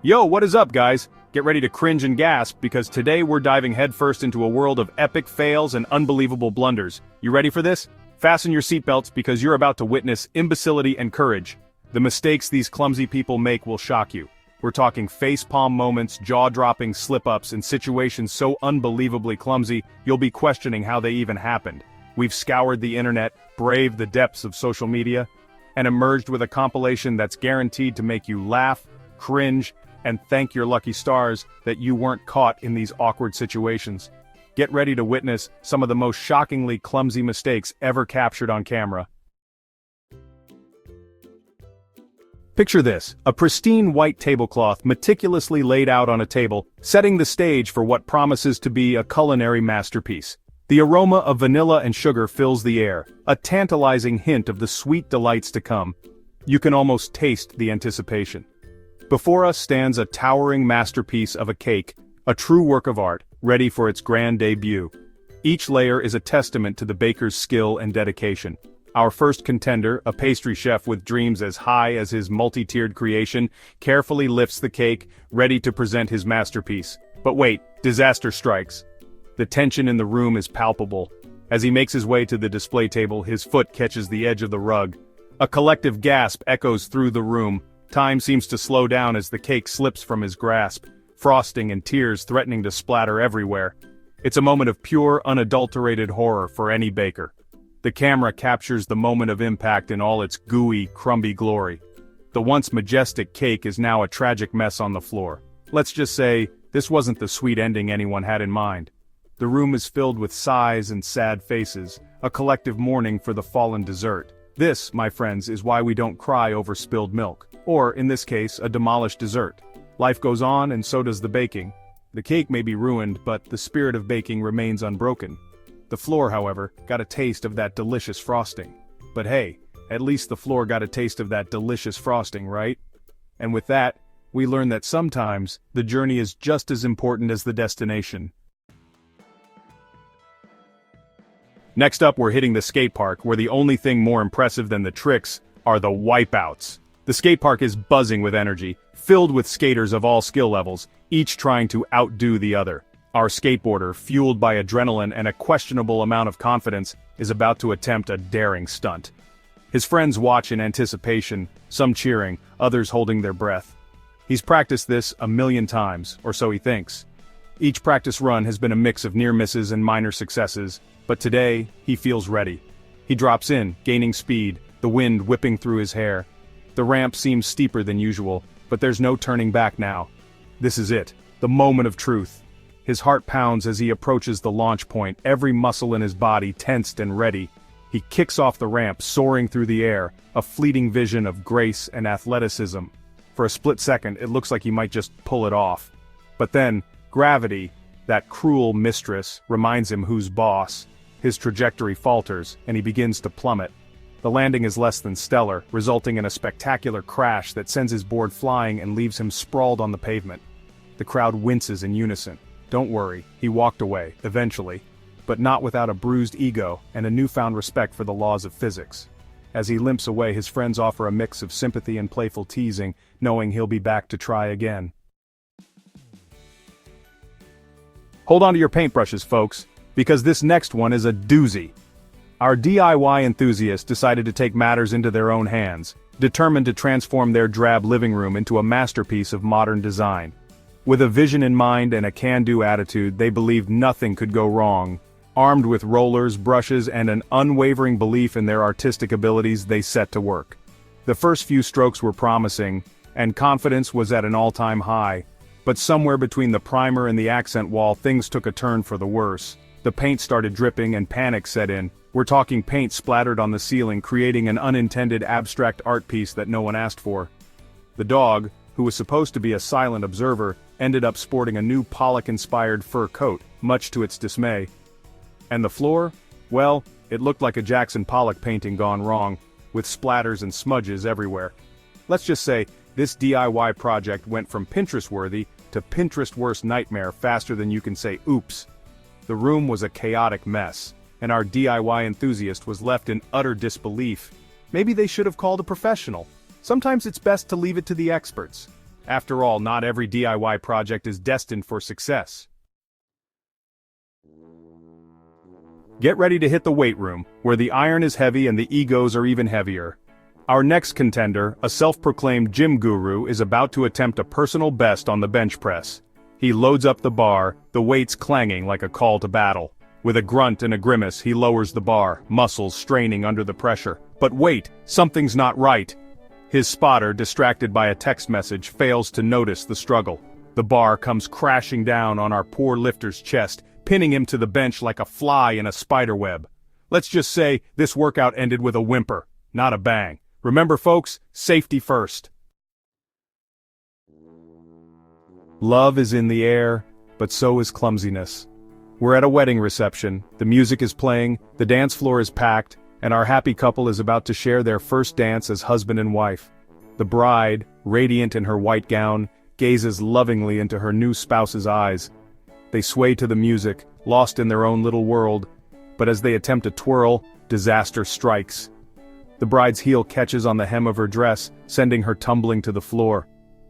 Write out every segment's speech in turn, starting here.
Yo, what is up, guys? Get ready to cringe and gasp because today we're diving headfirst into a world of epic fails and unbelievable blunders. You ready for this? Fasten your seatbelts because you're about to witness imbecility and courage. The mistakes these clumsy people make will shock you. We're talking facepalm moments, jaw-dropping slip-ups, and situations so unbelievably clumsy, you'll be questioning how they even happened. We've scoured the internet, braved the depths of social media, and emerged with a compilation that's guaranteed to make you laugh, cringe, and thank your lucky stars that you weren't caught in these awkward situations. Get ready to witness some of the most shockingly clumsy mistakes ever captured on camera. Picture this, a pristine white tablecloth meticulously laid out on a table, setting the stage for what promises to be a culinary masterpiece. The aroma of vanilla and sugar fills the air, a tantalizing hint of the sweet delights to come. You can almost taste the anticipation. Before us stands a towering masterpiece of a cake, a true work of art, ready for its grand debut. Each layer is a testament to the baker's skill and dedication. Our first contender, a pastry chef with dreams as high as his multi-tiered creation, carefully lifts the cake, ready to present his masterpiece. But wait, disaster strikes. The tension in the room is palpable. As he makes his way to the display table, his foot catches the edge of the rug. A collective gasp echoes through the room. Time seems to slow down as the cake slips from his grasp, frosting and tears threatening to splatter everywhere. It's a moment of pure, unadulterated horror for any baker. The camera captures the moment of impact in all its gooey, crumby glory. The once majestic cake is now a tragic mess on the floor. Let's just say, this wasn't the sweet ending anyone had in mind. The room is filled with sighs and sad faces, a collective mourning for the fallen dessert. This, my friends, is why we don't cry over spilled milk. Or, in this case, a demolished dessert. Life goes on and so does the baking. The cake may be ruined, but the spirit of baking remains unbroken. The floor, however, got a taste of that delicious frosting. But hey, at least the floor got a taste of that delicious frosting, right? And with that, we learn that sometimes, the journey is just as important as the destination. Next up, we're hitting the skate park, where the only thing more impressive than the tricks are the wipeouts. The skate park is buzzing with energy, filled with skaters of all skill levels, each trying to outdo the other. Our skateboarder, fueled by adrenaline and a questionable amount of confidence, is about to attempt a daring stunt. His friends watch in anticipation, some cheering, others holding their breath. He's practiced this 1,000,000 times, or so he thinks. Each practice run has been a mix of near misses and minor successes, but today, he feels ready. He drops in, gaining speed, the wind whipping through his hair. The ramp seems steeper than usual, but there's no turning back now. This is it, the moment of truth. His heart pounds as he approaches the launch point, every muscle in his body tensed and ready. He kicks off the ramp, soaring through the air, a fleeting vision of grace and athleticism. For a split second, it looks like he might just pull it off. But then, gravity, that cruel mistress, reminds him who's boss. His trajectory falters, and he begins to plummet. The landing is less than stellar, resulting in a spectacular crash that sends his board flying and leaves him sprawled on the pavement. The crowd winces in unison. Don't worry, he walked away, eventually, but not without a bruised ego and a newfound respect for the laws of physics. As he limps away, his friends offer a mix of sympathy and playful teasing, knowing he'll be back to try again. Hold on to your paintbrushes, folks, because this next one is a doozy. Our DIY enthusiasts decided to take matters into their own hands, determined to transform their drab living room into a masterpiece of modern design. With a vision in mind and a can-do attitude, they believed nothing could go wrong. Armed with rollers, brushes, and an unwavering belief in their artistic abilities, they set to work. The first few strokes were promising, and confidence was at an all-time high. But somewhere between the primer and the accent wall, things took a turn for the worse. The paint started dripping and panic set in. We're talking paint splattered on the ceiling, creating an unintended abstract art piece that no one asked for. The dog, who was supposed to be a silent observer, ended up sporting a new Pollock-inspired fur coat, much to its dismay. And the floor? Well, it looked like a Jackson Pollock painting gone wrong, with splatters and smudges everywhere. Let's just say, this DIY project went from Pinterest-worthy to Pinterest-worst nightmare faster than you can say oops. The room was a chaotic mess, and our DIY enthusiast was left in utter disbelief. Maybe they should have called a professional. Sometimes it's best to leave it to the experts. After all, not every DIY project is destined for success. Get ready to hit the weight room, where the iron is heavy and the egos are even heavier. Our next contender, a self-proclaimed gym guru, is about to attempt a personal best on the bench press. He loads up the bar, the weights clanging like a call to battle. With a grunt and a grimace, he lowers the bar, muscles straining under the pressure. But wait, something's not right. His spotter, distracted by a text message, fails to notice the struggle. The bar comes crashing down on our poor lifter's chest, pinning him to the bench like a fly in a spider web. Let's just say this workout ended with a whimper, not a bang. Remember folks, safety first. Love is in the air, but so is clumsiness. We're at a wedding reception, the music is playing, the dance floor is packed, and our happy couple is about to share their first dance as husband and wife. The bride, radiant in her white gown, gazes lovingly into her new spouse's eyes. They sway to the music, lost in their own little world, but as they attempt to twirl, disaster strikes. The bride's heel catches on the hem of her dress, sending her tumbling to the floor.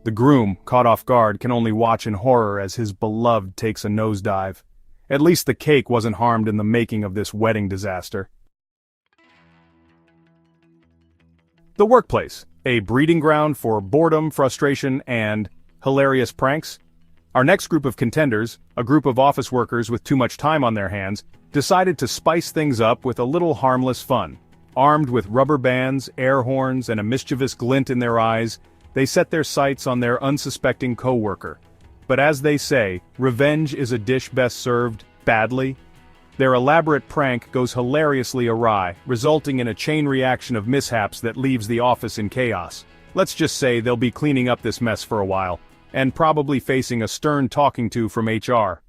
The groom, caught off guard, can only watch in horror as his beloved takes a nosedive. At least the cake wasn't harmed in the making of this wedding disaster. The workplace, a breeding ground for boredom, frustration, and hilarious pranks. Our next group of contenders, a group of office workers with too much time on their hands, decided to spice things up with a little harmless fun. Armed with rubber bands, air horns, and a mischievous glint in their eyes, they set their sights on their unsuspecting co-worker. But as they say, revenge is a dish best served badly. Their elaborate prank goes hilariously awry, resulting in a chain reaction of mishaps that leaves the office in chaos. Let's just say they'll be cleaning up this mess for a while, and probably facing a stern talking to from HR.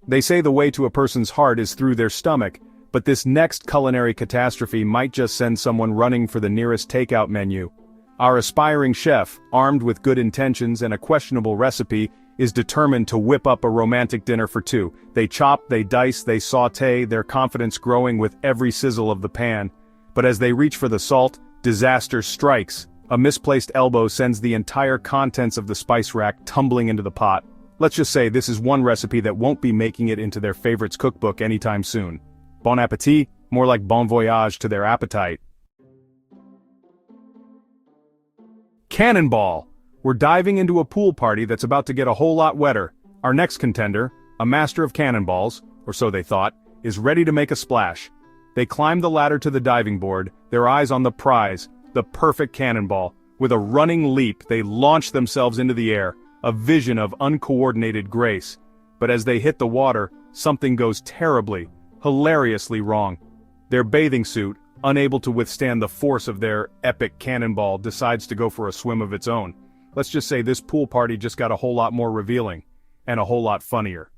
They say the way to a person's heart is through their stomach, but this next culinary catastrophe might just send someone running for the nearest takeout menu. Our aspiring chef, armed with good intentions and a questionable recipe, is determined to whip up a romantic dinner for two. They chop, they dice, they sauté, their confidence growing with every sizzle of the pan. But as they reach for the salt, disaster strikes. A misplaced elbow sends the entire contents of the spice rack tumbling into the pot. Let's just say this is one recipe that won't be making it into their favorites cookbook anytime soon. Bon appétit, more like bon voyage to their appetite. Cannonball! We're diving into a pool party that's about to get a whole lot wetter. Our next contender, a master of cannonballs, or so they thought, is ready to make a splash. They climb the ladder to the diving board, their eyes on the prize, the perfect cannonball. With a running leap, they launch themselves into the air, a vision of uncoordinated grace. But as they hit the water, something goes terribly, hilariously wrong. Their bathing suit, unable to withstand the force of their epic cannonball, decides to go for a swim of its own. Let's just say this pool party just got a whole lot more revealing, and a whole lot funnier.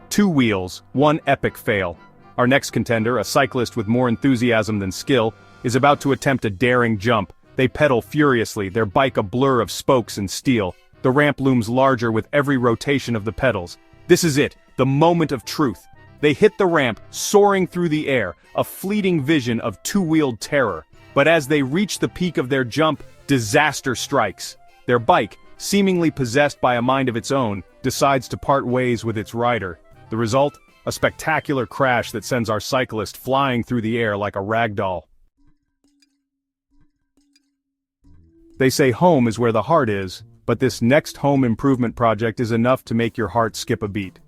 Two wheels, one epic fail. Our next contender, a cyclist with more enthusiasm than skill, is about to attempt a daring jump. They pedal furiously, their bike a blur of spokes and steel. The ramp looms larger with every rotation of the pedals. This is it, the moment of truth. They hit the ramp, soaring through the air, a fleeting vision of two-wheeled terror. But as they reach the peak of their jump, disaster strikes. Their bike, seemingly possessed by a mind of its own, decides to part ways with its rider. The result? A spectacular crash that sends our cyclist flying through the air like a rag doll. They say home is where the heart is, but this next home improvement project is enough to make your heart skip a beat.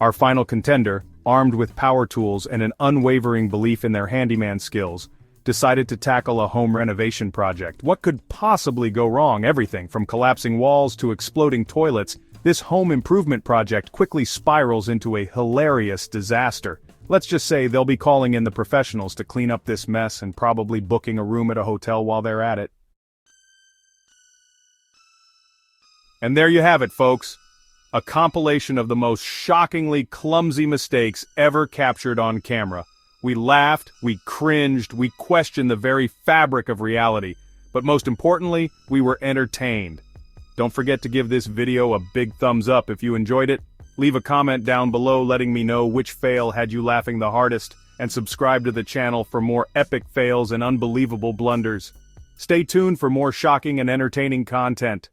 Our final contender, armed with power tools and an unwavering belief in their handyman skills, decided to tackle a home renovation project. What could possibly go wrong? Everything from collapsing walls to exploding toilets. This home improvement project quickly spirals into a hilarious disaster. Let's just say they'll be calling in the professionals to clean up this mess and probably booking a room at a hotel while they're at it. And there you have it, folks. A compilation of the most shockingly clumsy mistakes ever captured on camera. We laughed, we cringed, we questioned the very fabric of reality, but most importantly, we were entertained. Don't forget to give this video a big thumbs up if you enjoyed it. Leave a comment down below letting me know which fail had you laughing the hardest. and subscribe to the channel for more epic fails and unbelievable blunders. Stay tuned for more shocking and entertaining content.